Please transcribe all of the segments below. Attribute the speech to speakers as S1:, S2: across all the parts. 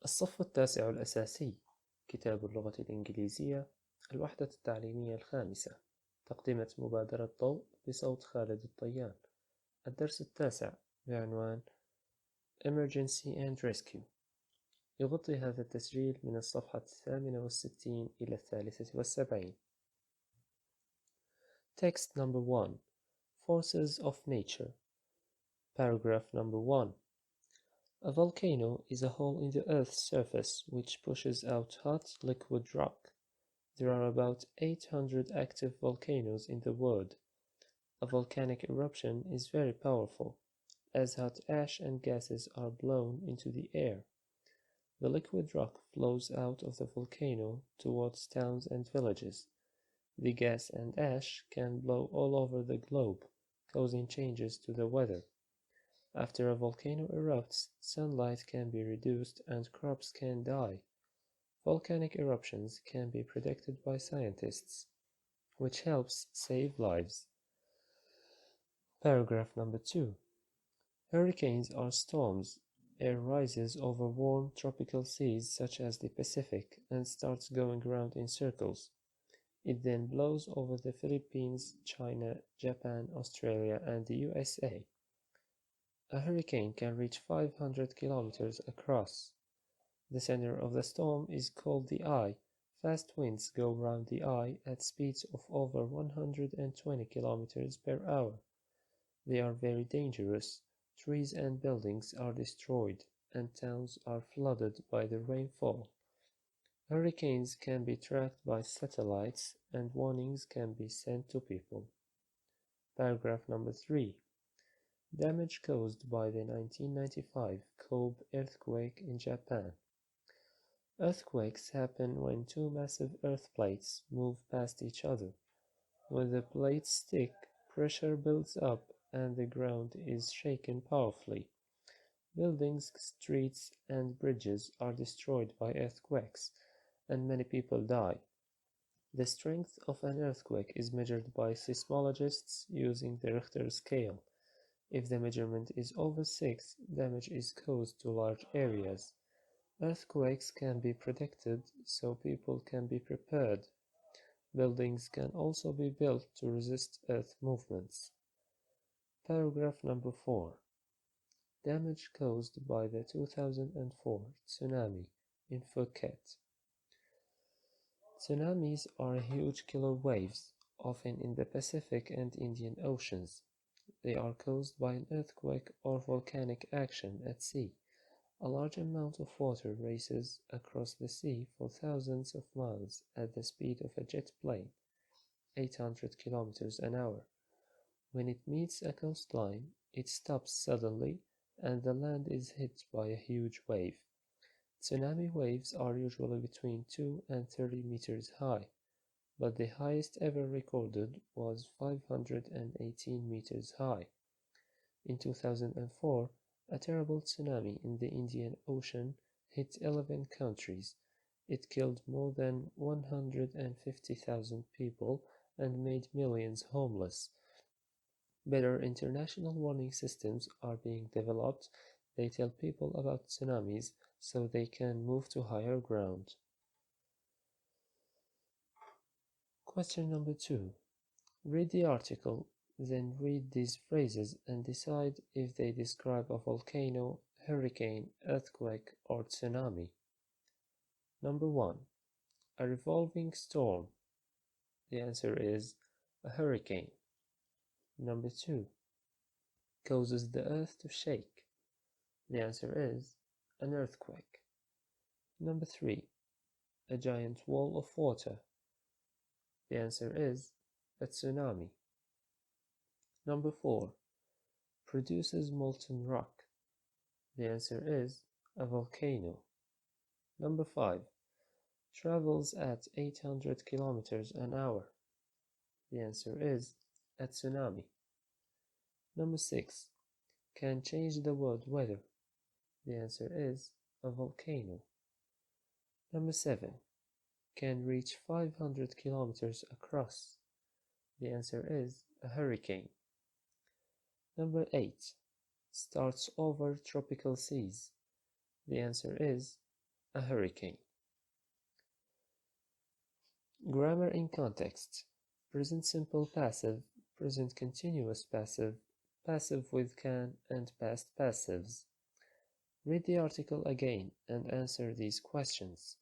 S1: الصف التاسع الأساسي كتاب اللغة الإنكليزية الوحدة التعليمية الخامسة تقديمة مبادرة ضوء بصوت خالد الطيان الدرس التاسع بعنوان Emergency and Rescue. يغطي هذا التسجيل من الصفحة 68 إلى 73. Text number 1. Forces of Nature. Paragraph number 1. A volcano is a hole in the Earth's surface which pushes out hot liquid rock. There are about 800 active volcanoes in the world. A volcanic eruption is very powerful, as hot ash and gases are blown into the air. The liquid rock flows out of the volcano towards towns and villages. The gas and ash can blow all over the globe, causing changes to the weather. After a volcano erupts, sunlight can be reduced and crops can die. Volcanic eruptions can be predicted by scientists, which helps save lives. Paragraph number 2. Hurricanes are storms. Air rises over warm tropical seas such as the Pacific and starts going around in circles. It then blows over the Philippines, China, Japan, Australia, and the USA. A hurricane can reach 500 kilometers across. The center of the storm is called the eye. Fast winds go round the eye at speeds of over 120 kilometers per hour. They are very dangerous. Trees and buildings are destroyed, and towns are flooded by the rainfall. Hurricanes can be tracked by satellites, and warnings can be sent to people. Paragraph number 3. Damage caused by the 1995 Kobe earthquake in Japan. Earthquakes happen when two massive earth plates move past each other. When the plates stick, pressure builds up and the ground is shaken powerfully. Buildings, streets, and bridges are destroyed by earthquakes, and many people die. The strength of an earthquake is measured by seismologists using the Richter scale. If the measurement is over 6, damage is caused to large areas. Earthquakes can be predicted, so people can be prepared. Buildings can also be built to resist earth movements. Paragraph number 4. Damage caused by the 2004 tsunami in Phuket. Tsunamis are huge killer waves, often in the Pacific and Indian Oceans. They are caused by an earthquake or volcanic action at sea. A large amount of water races across the sea for thousands of miles at the speed of a jet plane, 800 kilometers an hour. When it meets a coastline, it stops suddenly and the land is hit by a huge wave. Tsunami waves are usually between 2 and 30 meters high, but the highest ever recorded was 518 meters high. In 2004, a terrible tsunami in the Indian Ocean hit 11 countries. It killed more than 150,000 people and made millions homeless. Better international warning systems are being developed. They tell people about tsunamis so they can move to higher ground. Question number 2. Read the article, then read these phrases and decide if they describe a volcano, hurricane, earthquake, or tsunami. Number 1. A revolving storm. The answer is a hurricane. Number 2. Causes the earth to shake. The answer is an earthquake. Number 3. A giant wall of water. The answer is a tsunami. Number 4. Produces molten rock. The answer is a volcano. Number 5. Travels at 800 kilometers an hour. The answer is a tsunami. Number 6. Can change the world weather. The answer is a volcano. Number 7. Can reach 500 kilometers across. The answer is a hurricane. Number 8. Starts over tropical seas. The answer is a hurricane. Grammar in context. Present simple passive, present continuous passive, passive with can, and past passives. Read the article again and answer these questions.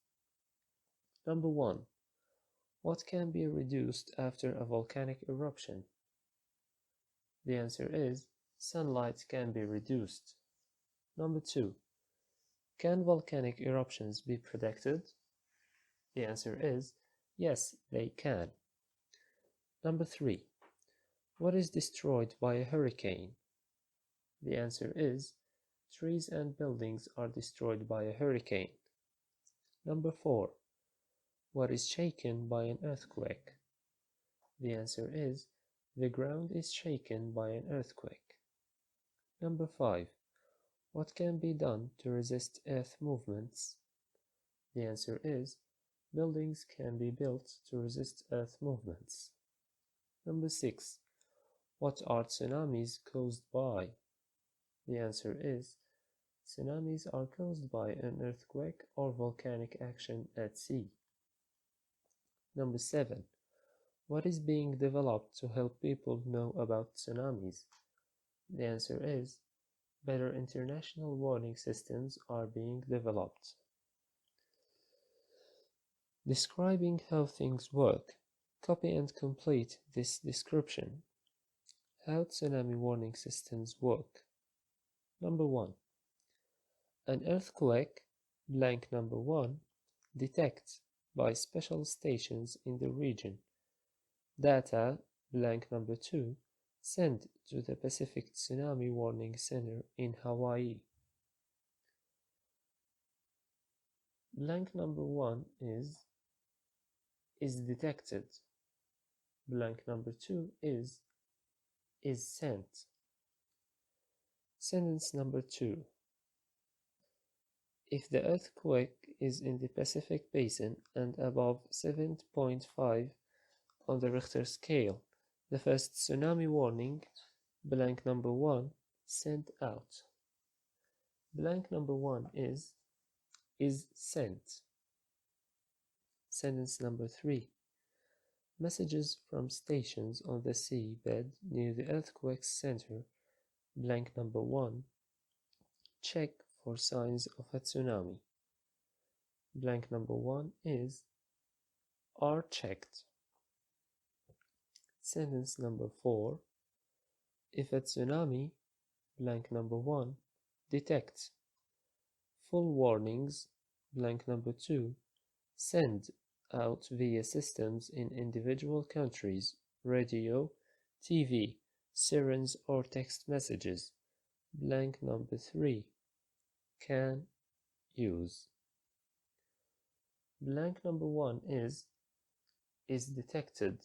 S1: Number 1. What can be reduced after a volcanic eruption? The answer is sunlight can be reduced. Number 2. Can volcanic eruptions be predicted? The answer is yes, they can. Number 3. What is destroyed by a hurricane? The answer is trees and buildings are destroyed by a hurricane. Number 4. What is shaken by an earthquake? The answer is the ground is shaken by an earthquake. Number 5. What can be done to resist earth movements? The answer is buildings can be built to resist earth movements. Number 6. What are tsunamis caused by? The answer is tsunamis are caused by an earthquake or volcanic action at sea. Number 7. What is being developed to help people know about tsunamis? The answer is better international warning systems are being developed. Describing how things work. Copy and complete this description. How tsunami warning systems work. Number 1. An earthquake, blank number 1, detects by special stations in the region. Data, blank number 2, sent to the Pacific Tsunami Warning Center in Hawaii. Blank number 1 is detected. Blank number 2 is sent. Sentence number 2. If the earthquake is in the Pacific Basin and above 7.5 on the Richter scale, the first tsunami warning, blank number 1, sent out. Blank number 1 is sent. Sentence number 3. Messages from stations on the seabed near the earthquake center, blank number 1, check for signs of a tsunami. Blank number 1 are checked. Sentence number 4. If a tsunami, blank number 1, detects full warnings, blank number 2, send out via systems in individual countries, radio, TV, sirens or text messages, blank number 3, can use. Blank number 1 is detected.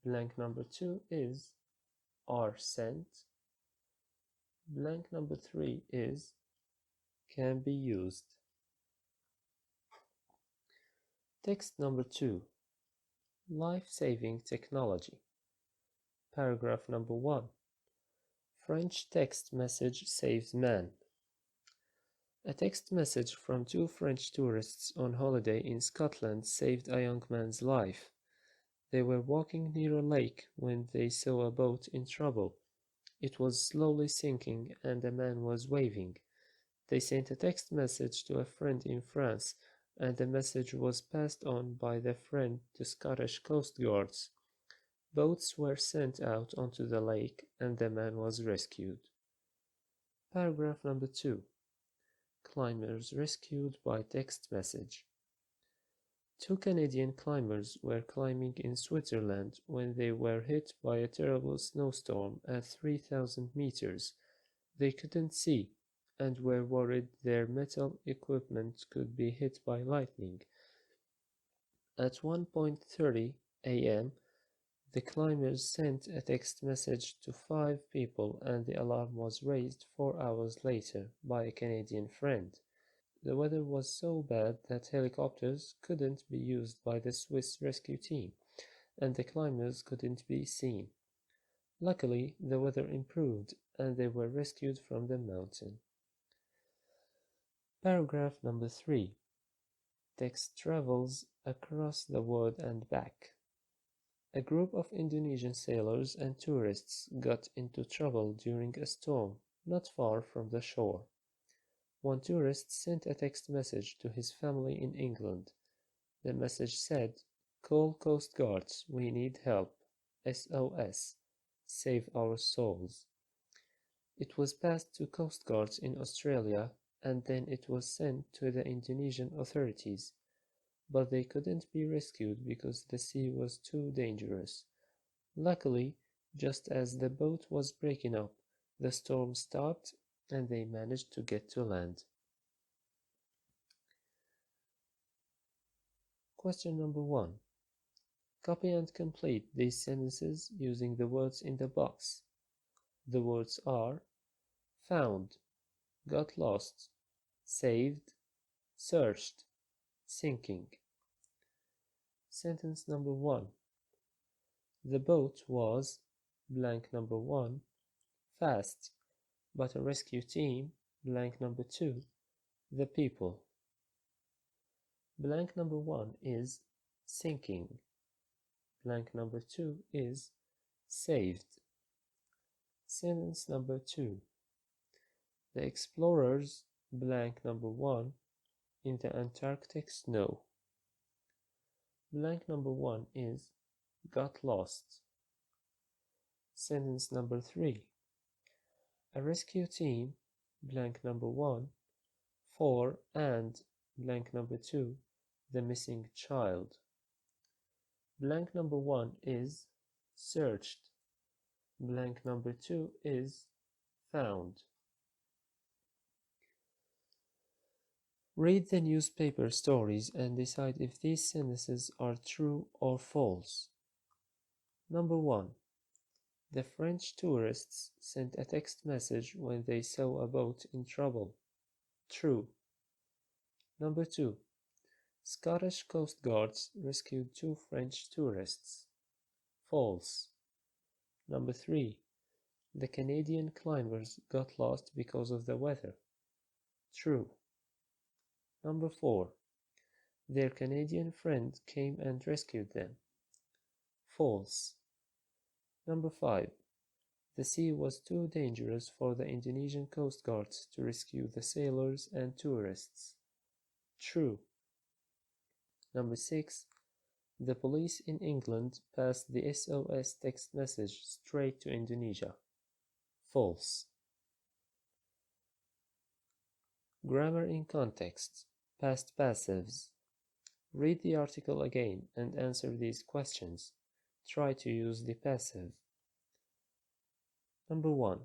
S1: Blank number 2 are sent. Blank number 3 can be used. Text number 2. Life-saving technology. Paragraph number 1. French text message saves man. A text message from 2 French tourists on holiday in Scotland saved a young man's life. They were walking near a lake when they saw a boat in trouble. It was slowly sinking and a man was waving. They sent a text message to a friend in France, and the message was passed on by the friend to Scottish Coast Guards. Boats were sent out onto the lake and the man was rescued. Paragraph number 2. Climbers rescued by text message. 2 Canadian climbers were climbing in Switzerland when they were hit by a terrible snowstorm at 3,000 meters. They couldn't see and were worried their metal equipment could be hit by lightning. At 1:30 a.m., the climbers sent a text message to 5 people and the alarm was raised 4 hours later by a Canadian friend. The weather was so bad that helicopters couldn't be used by the Swiss rescue team, and the climbers couldn't be seen. Luckily, the weather improved, and they were rescued from the mountain. Paragraph number 3. Text travels across the world and back. A group of Indonesian sailors and tourists got into trouble during a storm not far from the shore. One tourist sent a text message to his family in England. The message said, "Call Coast Guards, we need help. SOS. Save our souls." It was passed to Coast Guards in Australia and then it was sent to the Indonesian authorities. But they couldn't be rescued because the sea was too dangerous. Luckily, just as the boat was breaking up, the storm stopped and they managed to get to land. Question number 1. Copy and complete these sentences using the words in the box. The words are found, got lost, saved, searched, sinking. Sentence number 1. The boat was blank number 1 fast, but a rescue team blank number 2 the people. Blank number 1 is sinking. Blank number 2 is saved. Sentence number 2. The explorers blank number 1 in the Antarctic snow. Blank number 1 is got lost. Sentence number 3. A rescue team blank number 1 for and blank number 2 the missing child. Blank number 1 is searched. Blank number 2 is found. Read the newspaper stories and decide if these sentences are true or false. Number 1. The French tourists sent a text message when they saw a boat in trouble. True. Number 2. Scottish Coast Guards rescued 2 French tourists. False. Number 3. The Canadian climbers got lost because of the weather. True. Number 4. Their Canadian friend came and rescued them. False. Number 5. The sea was too dangerous for the Indonesian Coast Guards to rescue the sailors and tourists. True. Number 6. The police in England passed the SOS text message straight to Indonesia. False. Grammar in context. Past passives. Read the article again and answer these questions. Try to use the passive. Number 1.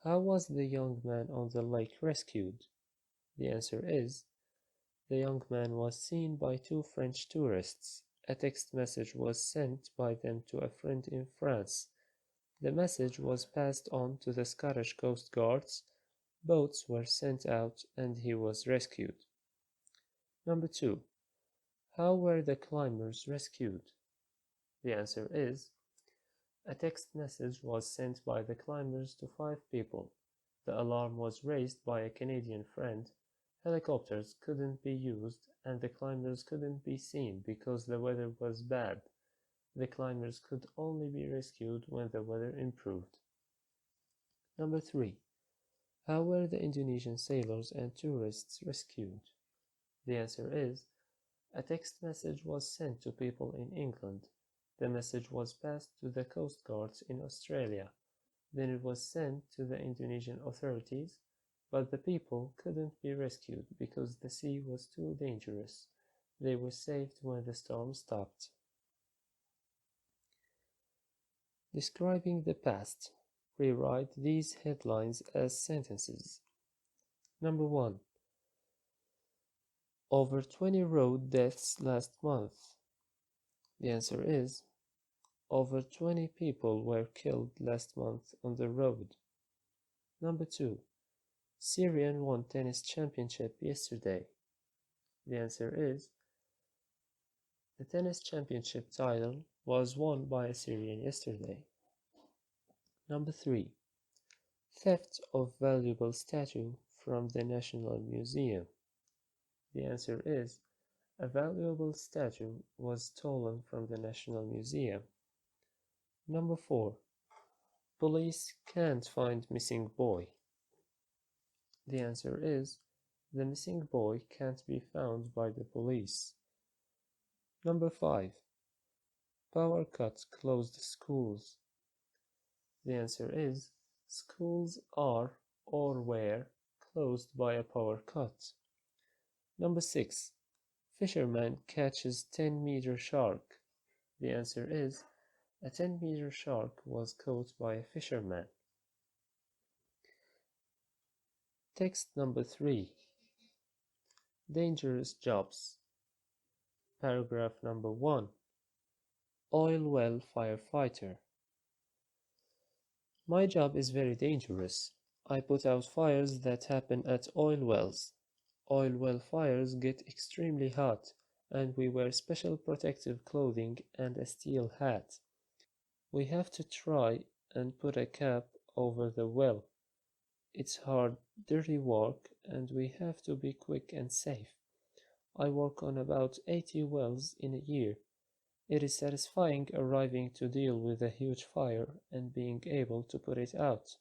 S1: How was the young man on the lake rescued? The answer is, the young man was seen by 2 French tourists. A text message was sent by them to a friend in France. The message was passed on to the Scottish Coast Guards. Boats were sent out and he was rescued. Number 2. How were the climbers rescued? The answer is, a text message was sent by the climbers to 5 people. The alarm was raised by a Canadian friend. Helicopters couldn't be used and the climbers couldn't be seen because the weather was bad. The climbers could only be rescued when the weather improved. Number 3. How were the Indonesian sailors and tourists rescued? The answer is, a text message was sent to people in England. The message was passed to the Coast Guards in Australia. Then it was sent to the Indonesian authorities, but the people couldn't be rescued because the sea was too dangerous. They were saved when the storm stopped. Describing the past. Rewrite these headlines as sentences. Number 1. Over 20 road deaths last month. The answer is, over 20 people were killed last month on the road. Number 2. Syrian won tennis championship yesterday. The answer is, the tennis championship title was won by a Syrian yesterday. Number 3. Theft of valuable statue from the National Museum? The answer is, a valuable statue was stolen from the National Museum. Number 4. Police can't find missing boy. The answer is, the missing boy can't be found by the police. Number 5. Power cut closed schools. The answer is, schools are or were closed by a power cut. Number 6. Fisherman catches 10-meter shark. The answer is, a 10-meter shark was caught by a fisherman. Text number 3. Dangerous jobs. Paragraph number 1. Oil well firefighter. My job is very dangerous. I put out fires that happen at oil wells. Oil well fires get extremely hot, and we wear special protective clothing and a steel hat. We have to try and put a cap over the well. It's hard, dirty work, and we have to be quick and safe. I work on about 80 wells in a year. It is satisfying arriving to deal with a huge fire and being able to put it out.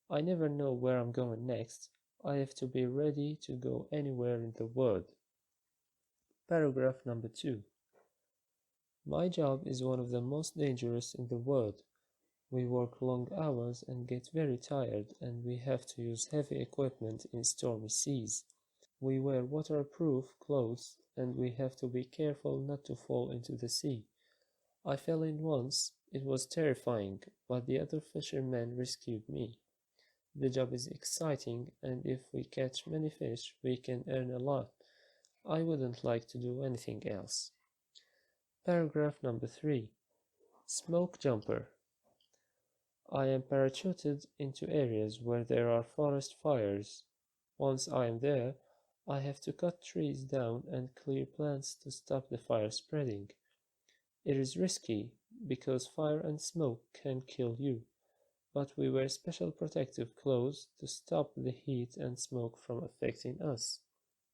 S1: I never know where I'm going next. I have to be ready to go anywhere in the world. Paragraph number 2. My job is one of the most dangerous in the world. We work long hours and get very tired, and we have to use heavy equipment in stormy seas. We wear waterproof clothes, and we have to be careful not to fall into the sea. I fell in once. It was terrifying, but the other fishermen rescued me. The job is exciting, and if we catch many fish, we can earn a lot. I wouldn't like to do anything else. Paragraph number 3. Smoke jumper. I am parachuted into areas where there are forest fires. Once I am there, I have to cut trees down and clear plants to stop the fire spreading. It is risky because fire and smoke can kill you, but we wear special protective clothes to stop the heat and smoke from affecting us.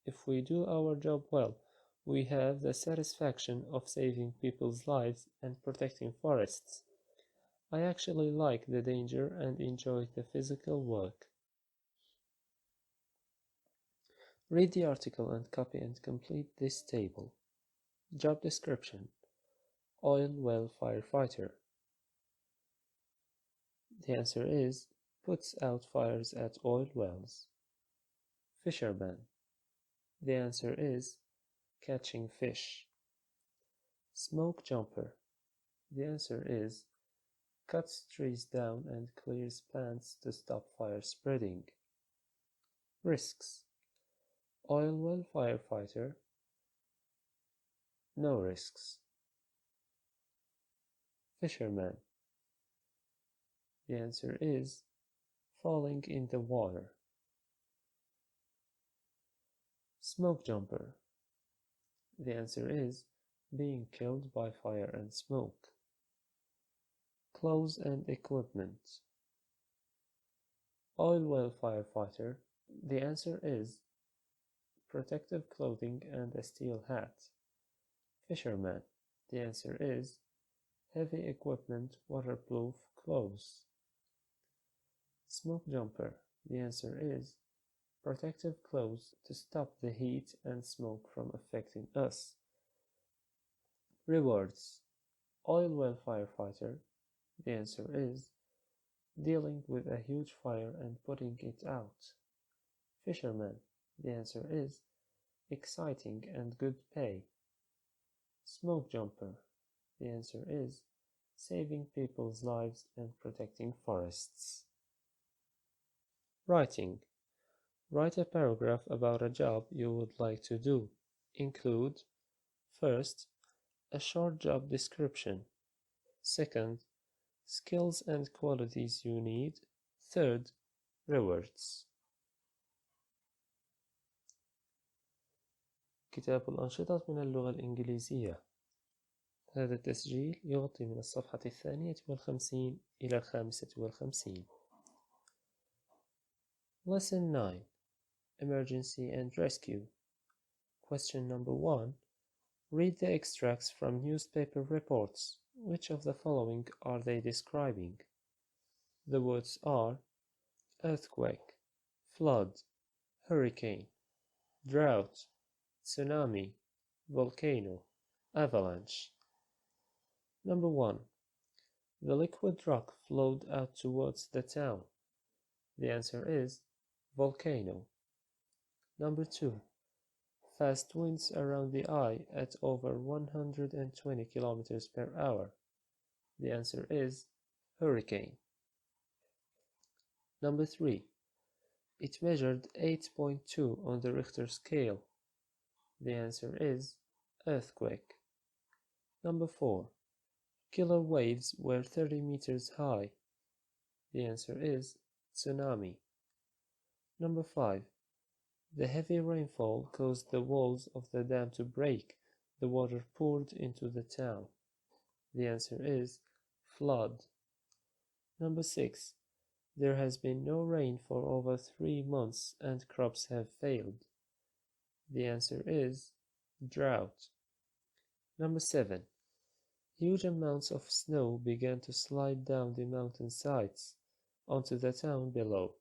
S1: If we do our job well, we have the satisfaction of saving people's lives and protecting forests. I actually like the danger and enjoy the physical work. Read the article and copy and complete this table. Job description: oil well firefighter. The answer is, puts out fires at oil wells. Fisherman. The answer is, catching fish. Smoke jumper. The answer is, cuts trees down and clears plants to stop fire spreading. Risks: oil well firefighter, no risks. Fisherman. The answer is, falling in the water. Smoke jumper. The answer is, being killed by fire and smoke. Clothes and equipment. Oil well firefighter. The answer is, protective clothing and a steel hat. Fisherman. The answer is, heavy equipment, waterproof clothes. Smoke jumper. The answer is, protective clothes to stop the heat and smoke from affecting us. Rewards. Oil well firefighter. The answer is, dealing with a huge fire and putting it out. Fisherman. The answer is, exciting and good pay. Smoke jumper. The answer is, saving people's lives and protecting forests. Writing. Write a paragraph about a job you would like to do. Include: first, a short job description. Second, skills and qualities you need. Third, rewards. كتاب الأنشطة من اللغة الإنجليزية. هذا التسجيل يغطي من الصفحة 52 إلى 55. Lesson 9. emergency and rescue. Question number 1. Read the extracts from newspaper reports. Which of the following are they describing? The words are earthquake, flood, hurricane, drought, tsunami, volcano, avalanche. Number 1. The liquid rock flowed out towards the town. The answer is volcano. Number 2. Fast winds around the eye at over 120 km per hour. The answer is hurricane. Number 3. It measured 8.2 on the Richter scale. The answer is earthquake. Number 4. Killer waves were 30 meters high. The answer is tsunami. Number 5. The heavy rainfall caused the walls of the dam to break. The water poured into the town. The answer is flood. Number 6. There has been no rain for over 3 months and crops have failed. The answer is drought. Number 7. Huge amounts of snow began to slide down the mountain sides onto the town below.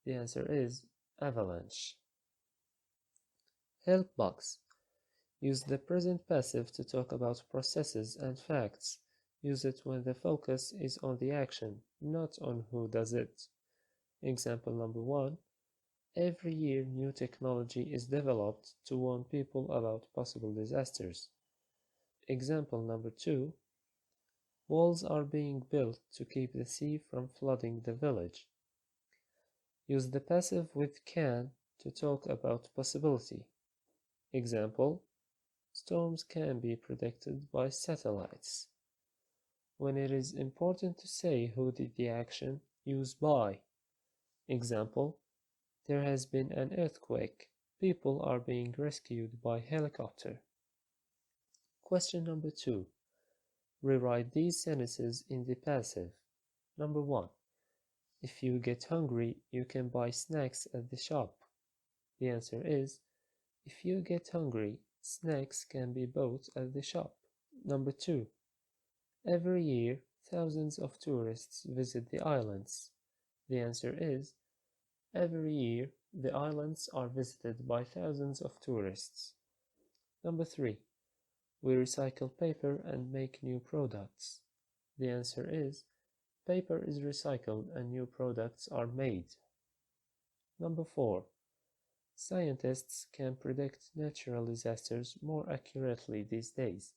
S1: The answer is avalanche. Help box. Use the present passive to talk about processes and facts. Use it when the focus is on the action, not on who does it. Example number 1. Every year new technology is developed to warn people about possible disasters. Example number 2. Walls are being built to keep the sea from flooding the village. Use the passive with can to talk about possibility. Example: storms can be predicted by satellites. When it is important to say who did the action, use by. Example: there has been an earthquake. People are being rescued by helicopter. Question number 2. Rewrite these sentences in the passive. Number 1. If you get hungry, you can buy snacks at the shop. The answer is, if you get hungry, snacks can be bought at the shop. Number 2. Every year, thousands of tourists visit the islands. The answer is, every year, the islands are visited by thousands of tourists. Number 3. We recycle paper and make new products. The answer is, paper is recycled and new products are made. Number 4. Scientists can predict natural disasters more accurately these days.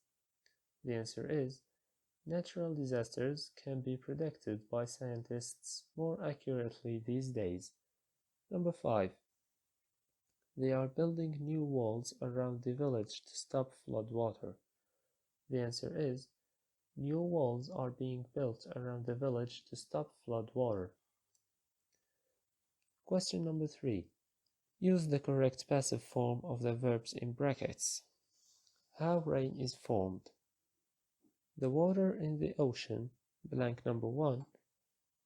S1: The answer is, natural disasters can be predicted by scientists more accurately these days. Number 5. They are building new walls around the village to stop flood water. The answer is, new walls are being built around the village to stop flood water. Question number 3. Use the correct passive form of the verbs in brackets. How rain is formed. The water in the ocean, blank number 1,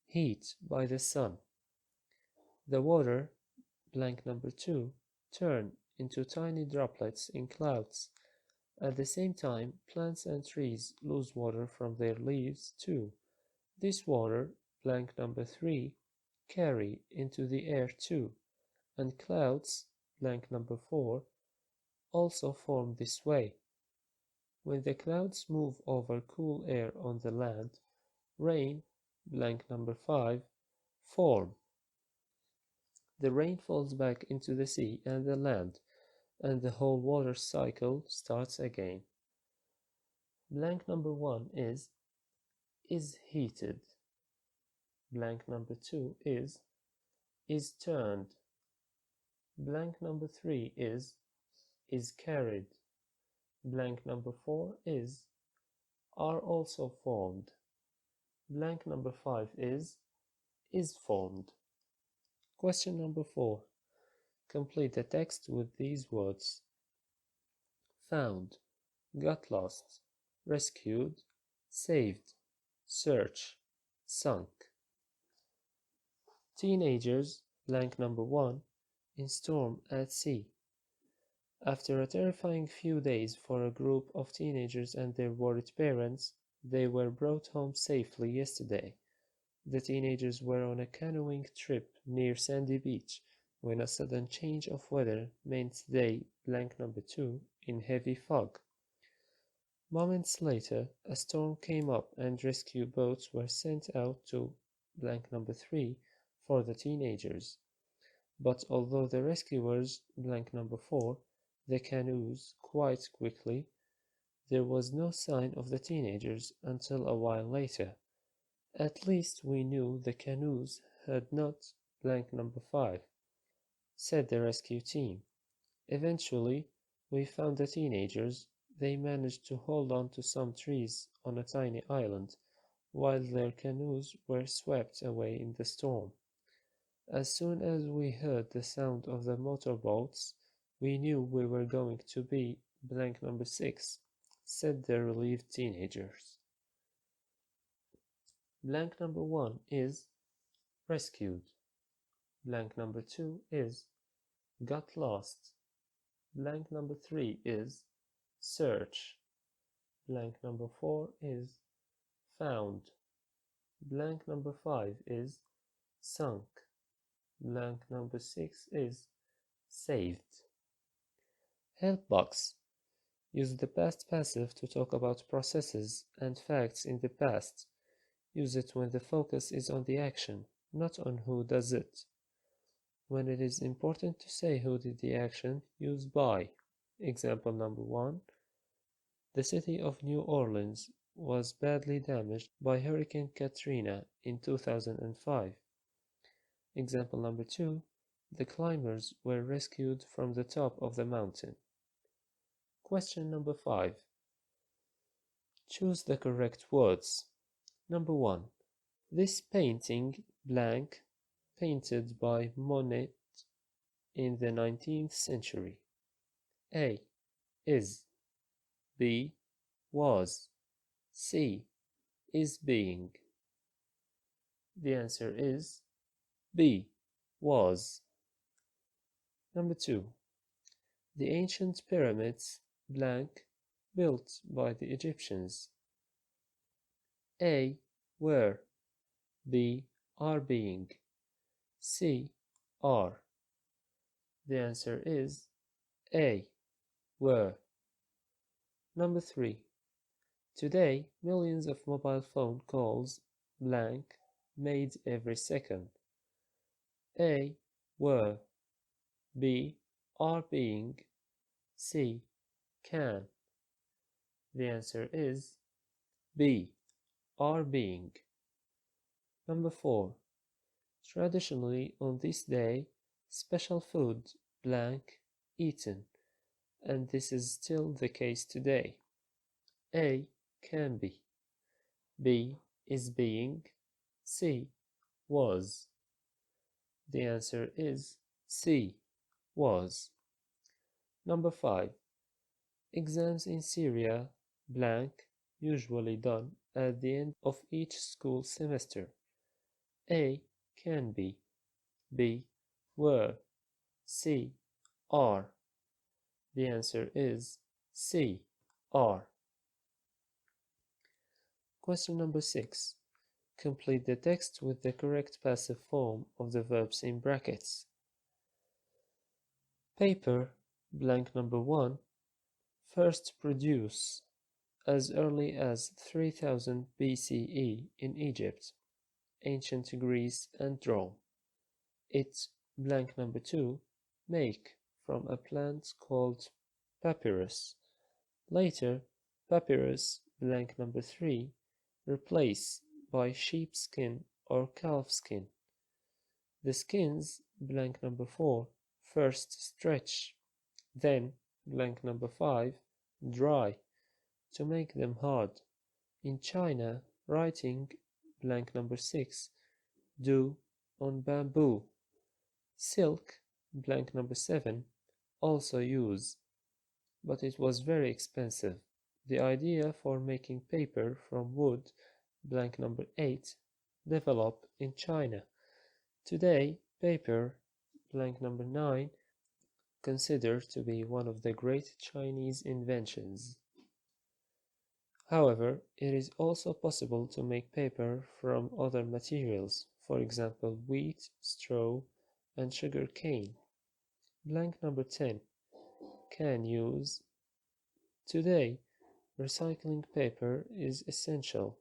S1: heat by the sun. The water, blank number 2, turn into tiny droplets in clouds. At the same time, plants and trees lose water from their leaves too. This water, blank number 3, carry into the air too, and clouds, blank number 4, also form this way. When the clouds move over cool air on the land, rain, blank number 5, form. The rain falls back into the sea and the land, and the whole water cycle starts again. Blank number 1 is heated. Blank number 2 is turned. Blank number 3 is carried. Blank number 4 are also formed. Blank number 5 is formed. Question number 4. Complete the text with these words: found, got lost, rescued, saved, search, sunk. Teenagers, blank number 1, in storm at sea. After a terrifying few days for a group of teenagers and their worried parents, they were brought home safely yesterday. The teenagers were on a canoeing trip near Sandy Beach when a sudden change of weather meant they (2) in heavy fog. Moments later, a storm came up and rescue boats were sent out to (3) for the teenagers. But although the rescuers (4) the canoes quite quickly, there was no sign of the teenagers until a while later. At least we knew the canoes had not (5), said the rescue team. Eventually, we found the teenagers. They managed to hold on to some trees on a tiny island, while their canoes were swept away in the storm. As soon as we heard the sound of the motorboats, we knew we were going to be (6), said the relieved teenagers. (1) is rescued. (2) is got lost. (3) is search. (4) is found. (5) is sunk. (6) is saved. Help box. Use the past passive to talk about processes and facts in the past. Use it when the focus is on the action, not on who does it. When it is important to say who did the action, use by. Example number 1. The city of New Orleans was badly damaged by Hurricane Katrina in 2005. Example number 2. The climbers were rescued from the top of the mountain. Question number 5. Choose the correct words. Number 1. This painting blank painted by Monet in the 19th century. A. Is. B. Was. C. Is being. The answer is B. Was. Number 2. The ancient pyramids blank built by the Egyptians. A. Were. B. Are being. C. Are. The answer is A. Were. Number 3. Today, millions of mobile phone calls blank made every second. A. Were. B. Are being. C. Can. The answer is B. Are being. Number 4. Traditionally on this day, special food blank eaten, and this is still the case today. A. Can be. B. Is being. C. Was. The answer is C. Was. Number 5. Exams in Syria blank usually done at the end of each school semester. A. Can be. B. Were. C. Are. The answer is C. Are. Question number 6. Complete the text with the correct passive form of the verbs in brackets. Paper blank number 1 first produce as early as 3000 BCE in Egypt, ancient Greece and Rome. It blank number 2 make from a plant called papyrus. Later, papyrus blank number 3 replace by sheepskin or calfskin. The skins blank number 4 first stretch, then blank number 5 dry to make them hard. In China, writing blank number 6 do on bamboo. Silk blank number 7 also use, but it was very expensive. The idea for making paper from wood blank number 8 developed in China. Today, paper Blank number 9, considered to be one of the great Chinese inventions. However, it is also possible to make paper from other materials, for example wheat, straw, and sugar cane. Blank number 10, can use. Today, recycling paper is essential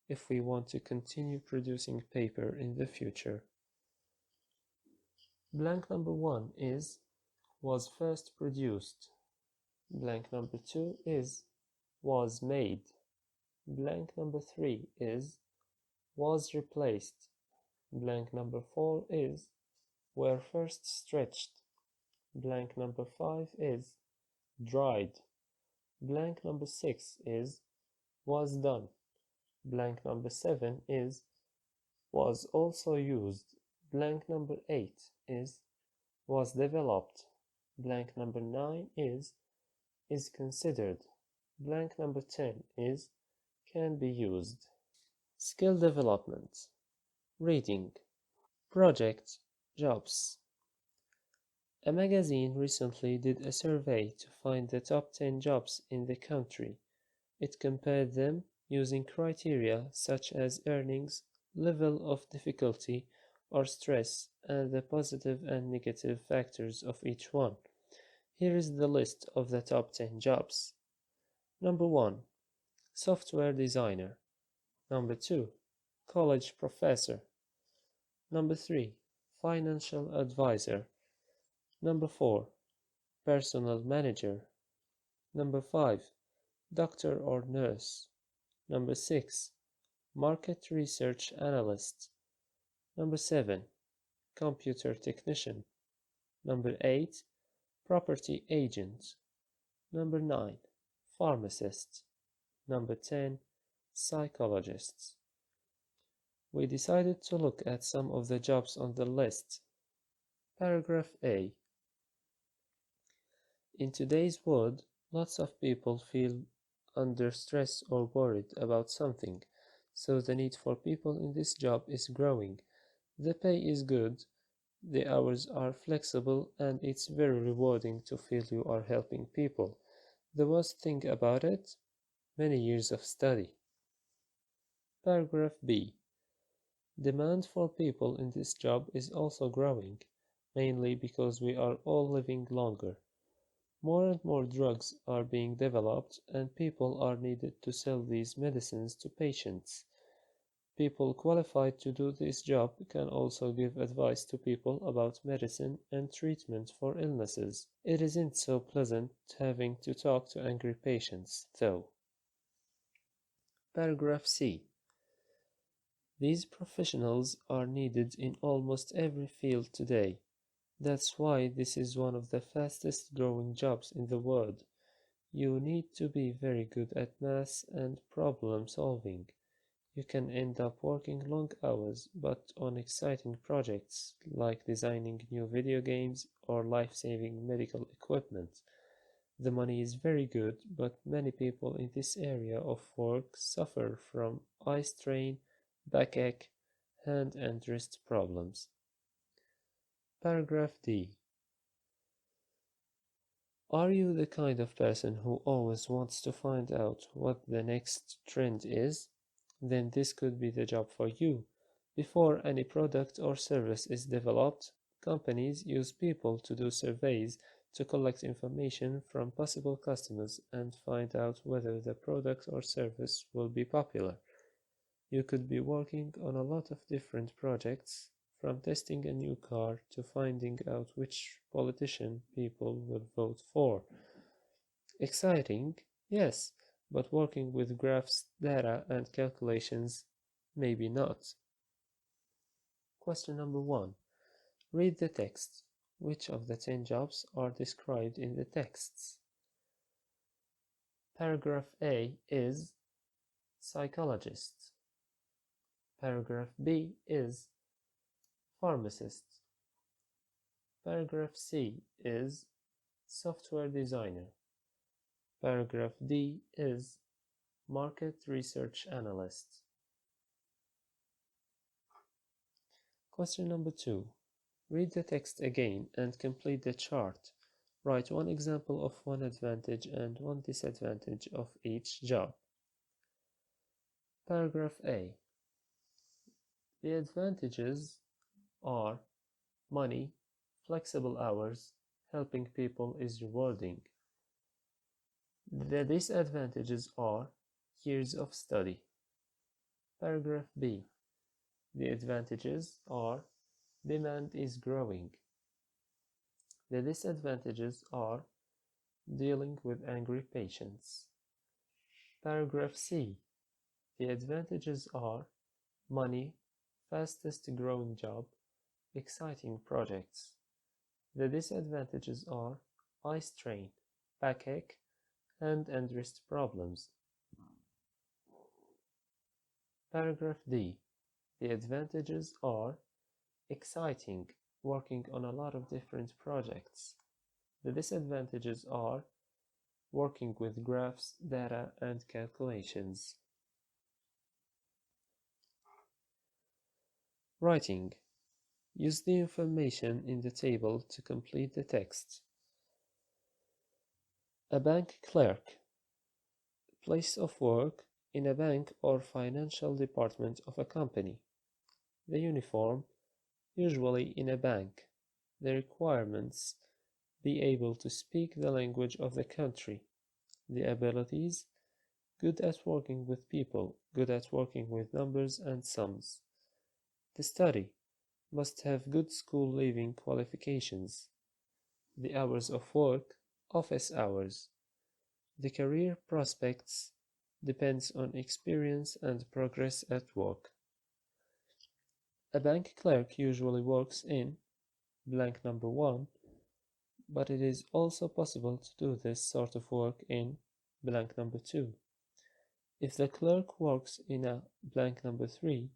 S1: if we want to continue producing paper in the future. Blank number 1 is was first produced. Blank number 2 is was made. Blank number 3 is was replaced. Blank number 4 is were first stretched. Blank number 5 is dried. Blank number 6 is was done. Blank number 7 is was also used. Blank number 8 is was developed. Blank number 9 is considered. Blank number 10 is can be used. Skill development. Reading. Project. Jobs. A magazine recently did a survey to find the top 10 jobs in the country. It compared them using criteria such as earnings, level of difficulty or stress, and the positive and negative factors of each one. Here is the list of the top 10 jobs. Number 1. Software designer. Number 2. College professor. Number 3. Financial advisor. Number 4. Personal manager. Number 5. Doctor or nurse. Number 6. Market research analyst. Number 7. Computer technician. Number 8. Property agent. Number 9. Pharmacist. Number 10. Psychologist. We decided to look at some of the jobs on the list. Paragraph A. In today's world, lots of people feel under stress or worried about something, so the need for people in this job is growing. The pay is good, the hours are flexible, and it's very rewarding to feel you are helping people. The worst thing about it? Many years of study. Paragraph B. Demand for people in this job is also growing, mainly because we are all living longer. More and more drugs are being developed, and people are needed to sell these medicines to patients. People qualified to do this job can also give advice to people about medicine and treatment for illnesses. It isn't so pleasant having to talk to angry patients, though. Paragraph C. These professionals are needed in almost every field today. That's why this is one of the fastest growing jobs in the world. You need to be very good at math and problem solving. You can end up working long hours, but on exciting projects like designing new video games or life-saving medical equipment. The money is very good, but many people in this area of work suffer from eye strain, backache, hand and wrist problems. Paragraph D. Are you the kind of person who always wants to find out what the next trend is? Then this could be the job for you. Before any product or service is developed, companies use people to do surveys to collect information from possible customers and find out whether the product or service will be popular. You could be working on a lot of different projects, from testing a new car to finding out which politician people will vote for. Exciting? Yes, but working with graphs, data, and calculations, maybe not. Question number 1. Read the text. Which of the 10 jobs are described in the texts? Paragraph A is psychologist. Paragraph B is pharmacist. Paragraph C is software designer. Paragraph D is market research analyst. Question number 2. Read the text again and complete the chart. Write one example of one advantage and one disadvantage of each job. Paragraph A. The advantages are money, flexible hours, helping people is rewarding. The disadvantages are years of study. Paragraph B. The advantages are demand is growing. The disadvantages are dealing with angry patients. Paragraph C. The advantages are money, fastest growing job, exciting projects. The disadvantages are eye strain, backache, hand and wrist problems. Paragraph D. The advantages are exciting, working on a lot of different projects. The disadvantages are working with graphs, data, and calculations. Writing. Use the information in the table to complete the text. A bank clerk. Place of work in a bank or financial department of a company. The uniform, usually in a bank. The requirements: be able to speak the language of the country. The abilities: good at working with people, good at working with numbers and sums. The study: must have good school leaving qualifications. The hours of work: office hours. The career prospects: depends on experience and progress at work. A bank clerk usually works in blank number 1, but it is also possible to do this sort of work in blank number 2. If the clerk works in a blank number 3,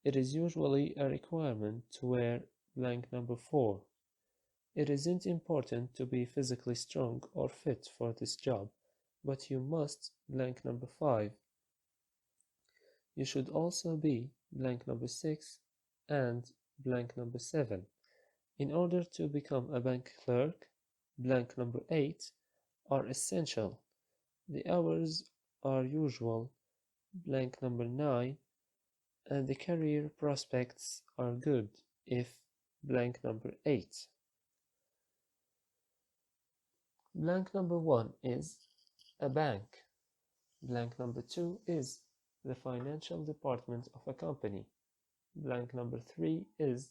S1: it is usually a requirement to wear blank number 4. It isn't important to be physically strong or fit for this job, but you must blank number 5. You should also be blank number 6 and blank number 7. In order to become a bank clerk, blank number 8 are essential. The hours are usual, blank number 9, and the career prospects are good if blank number 8. Blank number 1 is a bank. Blank number 2 is the financial department of a company. Blank number 3 is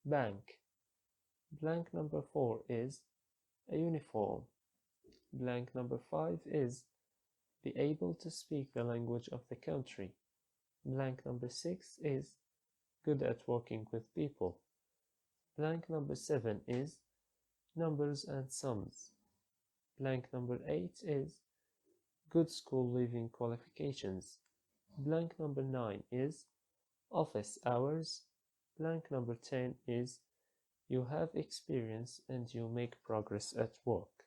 S1: bank. Blank number 4 is a uniform. Blank number 5 is be able to speak the language of the country. Blank number 6 is good at working with people. Blank number 7 is numbers and sums. Blank number 8 is good school leaving qualifications. Blank number 9 is office hours. Blank number 10 is you have experience and you make progress at work.